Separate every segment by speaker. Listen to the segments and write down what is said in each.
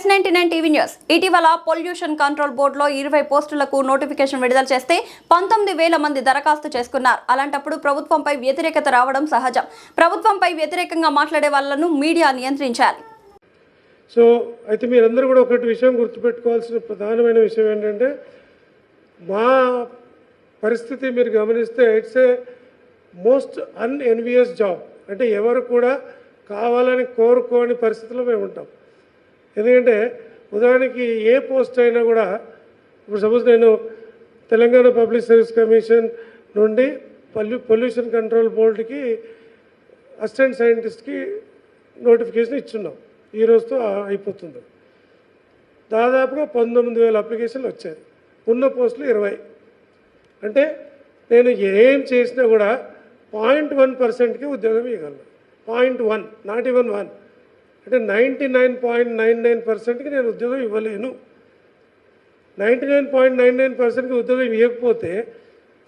Speaker 1: S99 TV news ఇటీవల pollution control బోర్డులో 20 పోస్టులకు నోటిఫికేషన్ విడుదల చేస్తే 19,000 మంది దరఖాస్తు చేసుకున్నారు. అలాంటప్పుడు ప్రభుత్వంపై వ్యతిరేకత రావడం సహజం. ప్రభుత్వంపై వ్యతిరేకంగా మాట్లాడే వాళ్ళను మీడియా నియంత్రించాలి.
Speaker 2: సో అయితే మీరందరూ కూడా ఒకటి విషయం గుర్తుపెట్టుకోవాల్సిన ప్రధానమైన విషయం ఏంటంటే మా పరిస్థితి మీరు గమనిస్తే ఇట్స్ ఏ మోస్ట్ అన్ఎన్వియస్ జాబ్. అంటే ఎవరు కూడా కావాలని కోరుకోని పరిస్థితిలో మేము ఉంటాం. ఎందుకంటే ఉదాహరణకి ఏ పోస్ట్ అయినా కూడా ఇప్పుడు సపోజ్ నేను తెలంగాణ పబ్లిక్ సర్వీస్ కమిషన్ నుండి పొల్యూషన్ కంట్రోల్ బోర్డుకి అసిస్టెంట్ సైంటిస్ట్కి నోటిఫికేషన్ ఇచ్చున్నాం. ఈ రోజుతో అయిపోతుంది. దాదాపుగా 19,000 అప్లికేషన్లు వచ్చాయి. ఉన్న పోస్టులు 20. అంటే నేను ఏం చేసినా కూడా 0.1%కి ఉద్యోగం ఇవ్వగలను. 0.1, నాట్ ఈవెన్ 1. అంటే 99.99%కి నేను ఉద్యోగం ఇవ్వలేను. 99.99%కి ఉద్యోగం ఇవ్వకపోతే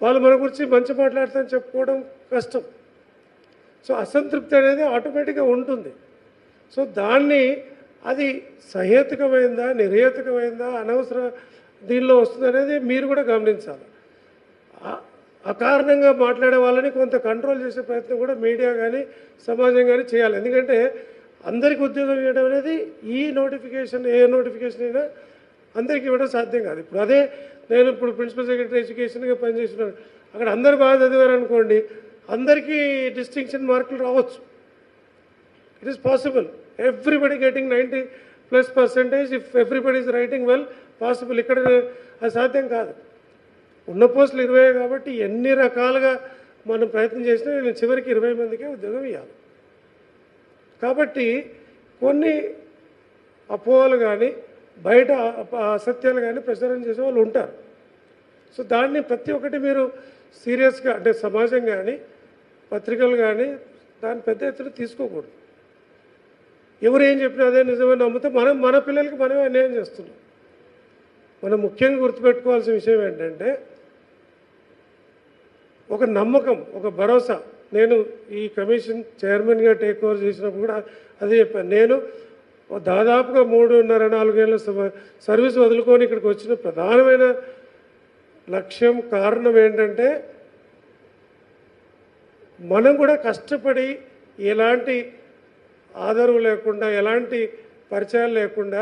Speaker 2: వాళ్ళు మన గురించి మంచి మాట్లాడతారని చెప్పుకోవడం కష్టం. సో అసంతృప్తి అనేది ఆటోమేటిక్గా ఉంటుంది. సో దాన్ని అది సహేతుకమైందా నిర్హేతుకమైందా అనవసర దీనిలో వస్తుంది అనేది మీరు కూడా గమనించాలి. అకారణంగా మాట్లాడే వాళ్ళని కొంత కంట్రోల్ చేసే ప్రయత్నం కూడా మీడియా కానీ సమాజం కానీ చేయాలి. ఎందుకంటే అందరికీ ఉద్యోగం ఇవ్వడం అనేది ఈ నోటిఫికేషన్ ఏ నోటిఫికేషన్ అయినా అందరికీ ఇవ్వడం సాధ్యం కాదు. ఇప్పుడు అదే నేను ఇప్పుడు ప్రిన్సిపల్ సెక్రటరీ ఎడ్యుకేషన్గా పనిచేస్తున్నాను. అక్కడ అందరు బాగా చదివారు అనుకోండి, అందరికీ డిస్టింక్షన్ మార్కులు రావచ్చు. It is possible. Everybody getting 90+% if everybody is writing well possible. ఇక్కడ అది సాధ్యం కాదు. ఉన్న పోస్టులు 20 కాబట్టి ఎన్ని రకాలుగా మనం ప్రయత్నం చేసినా నేను చివరికి 20 మందికే ఉద్యోగం ఇవ్వాలి. కాబట్టి కొన్ని అపోహలు కానీ బయట అసత్యాలు కానీ ప్రచారం చేసే వాళ్ళు ఉంటారు. సో దాన్ని ప్రతి ఒక్కటి మీరు సీరియస్గా అంటే సమాజం కానీ పత్రికలు కానీ దాన్ని పెద్ద ఎత్తున తీసుకోకూడదు. ఎవరు ఏం చెప్పినా అదే నిజమని నమ్మితే మన పిల్లలకి మనమే అన్యాయం చేస్తున్నాం. మనం ముఖ్యంగా గుర్తుపెట్టుకోవాల్సిన విషయం ఏంటంటే ఒక నమ్మకం, ఒక భరోసా. నేను ఈ కమిషన్ చైర్మన్గా టేక్ ఓవర్ చేసినప్పుడు కూడా అదే చెప్పాను. నేను దాదాపుగా 3.5-4 ఏళ్ళ సర్వీస్ వదులుకొని ఇక్కడికి వచ్చిన ప్రధానమైన లక్ష్యం కారణం ఏంటంటే మనం కూడా కష్టపడి ఎలాంటి ఆధారం లేకుండా ఎలాంటి పరిచయాలు లేకుండా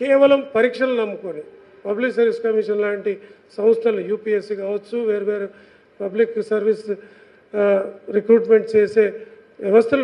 Speaker 2: కేవలం పరీక్షలు నమ్ముకొని పబ్లిక్ సర్వీస్ కమిషన్ లాంటి సంస్థలు యూపీఎస్సీ కావచ్చు, వేరు పబ్లిక్ సర్వీస్ రిక్రూట్మెంట్ చేసే వ్యవస్థలు